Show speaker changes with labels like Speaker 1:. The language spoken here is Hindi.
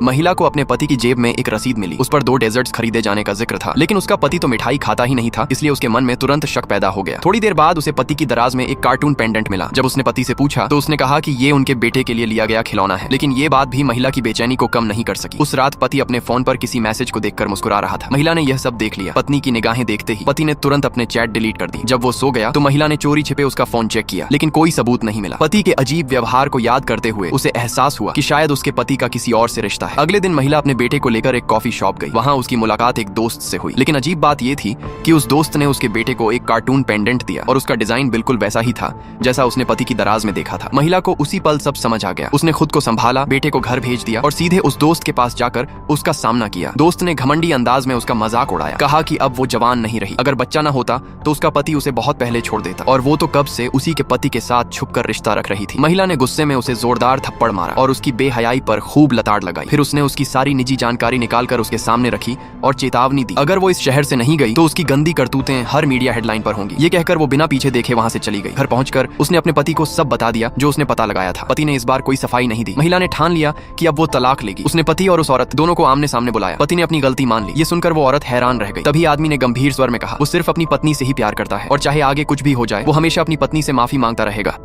Speaker 1: महिला को अपने पति की जेब में एक रसीद मिली। उस पर 2 डेजर्ट्स खरीदे जाने का जिक्र था, लेकिन उसका पति तो मिठाई खाता ही नहीं था, इसलिए उसके मन में तुरंत शक पैदा हो गया। थोड़ी देर बाद उसे पति की दराज में एक कार्टून पेंडेंट मिला। जब उसने पति से पूछा तो उसने कहा कि ये उनके बेटे के लिए लिया गया खिलौना है, लेकिन ये बात भी महिला की बेचैनी को कम नहीं कर सकी। उस रात पति अपने फोन पर किसी मैसेज को देखकर मुस्कुरा रहा था। महिला ने यह सब देख लिया। पत्नी की निगाहें देखते ही पति ने तुरंत अपने चैट डिलीट कर दी। जब वो सो गया तो महिला ने चोरी छिपे उसका फोन चेक किया, लेकिन कोई सबूत नहीं मिला। पति के अजीब व्यवहार को याद करते हुए उसे एहसास हुआ कि शायद उसके पति का किसी और से रिश्ता है। अगले दिन महिला अपने बेटे को लेकर एक कॉफी शॉप गई। वहाँ उसकी मुलाकात एक दोस्त से हुई, लेकिन अजीब बात यह थी कि उस दोस्त ने उसके बेटे को एक कार्टून पेंडेंट दिया और उसका डिजाइन बिल्कुल वैसा ही था जैसा उसने पति की दराज में देखा था। महिला को उसी पल सब समझ आ गया। उसने खुद को संभाला, बेटे को घर भेज दिया और सीधे उस दोस्त के पास जाकर उसका सामना किया। दोस्त ने घमंडी अंदाज में उसका मजाक उड़ाया, कहा कि अब वो जवान नहीं रही, अगर बच्चा न होता तो उसका पति उसे बहुत पहले छोड़ देता, और वो तो कब से उसी के पति के साथ छुपकर रिश्ता रख रही थी। महिला ने गुस्से में उसे जोरदार थप्पड़ मारा और उसकी बेहयाई पर खूब लताड़ लगाई। फिर उसने उसकी सारी निजी जानकारी निकालकर उसके सामने रखी और चेतावनी दी, अगर वो इस शहर से नहीं गई तो उसकी गंदी करतूतें हर मीडिया हेडलाइन पर होंगी। ये कहकर वो बिना पीछे देखे वहां से चली गई। घर पहुंचकर उसने अपने पति को सब बता दिया जो उसने पता लगाया था। पति ने इस बार कोई सफाई नहीं दी। महिला ने ठान लिया कि अब वो तलाक लेगी। उसने पति और उस औरत दोनों को आमने सामने बुलाया। पति ने अपनी गलती मान ली। ये सुनकर वो औरत हैरान रह गई। तभी आदमी ने गंभीर स्वर में कहा, वो सिर्फ अपनी पत्नी से ही प्यार करता है और चाहे आगे कुछ भी हो जाए वो हमेशा अपनी पत्नी से माफी मांगता रहेगा।